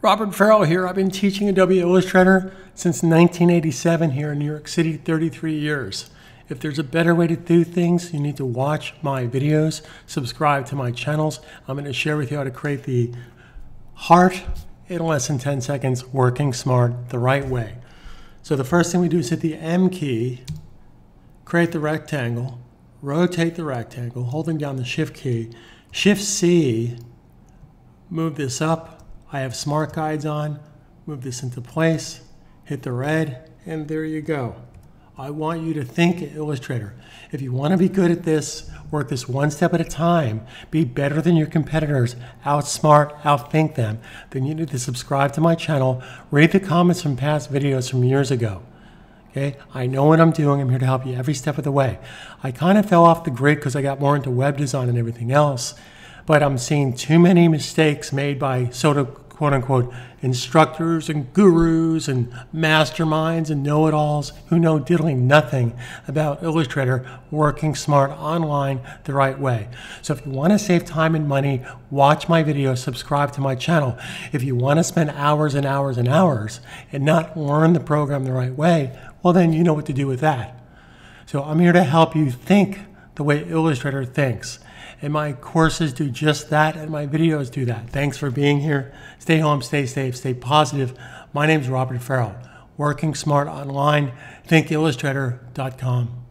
Robert Farrell here. I've been teaching Adobe Illustrator since 1987 here in New York City, 33 years. If there's a better way to do things, you need to watch my videos, subscribe to my channels. I'm going to share with you how to create the heart in less than 10 seconds, working smart the right way. So the first thing we do is hit the M key, create the rectangle, rotate the rectangle, holding down the Shift key, Shift C, move this up. I have smart guides on, move this into place, hit the red, and there you go. I want you to think Illustrator. If you want to be good at this, work this one step at a time, be better than your competitors, outsmart, outthink them, then you need to subscribe to my channel, read the comments from past videos from years ago. Okay, I know what I'm doing. I'm here to help you every step of the way. I kind of fell off the grid because I got more into web design and everything else, but I'm seeing too many mistakes made by sort of quote-unquote instructors and gurus and masterminds and know-it-alls who know diddling nothing about Illustrator working smart online the right way. So if you want to save time and money, watch my videos, subscribe to my channel. If you want to spend hours and hours and hours and not learn the program the right way, well then you know what to do with that. So I'm here to help you think the way Illustrator thinks. And my courses do just that, and my videos do that. Thanks for being here. Stay home, stay safe, stay positive. My name is Robert Farrell. Working smart online, thinkillustrator.com.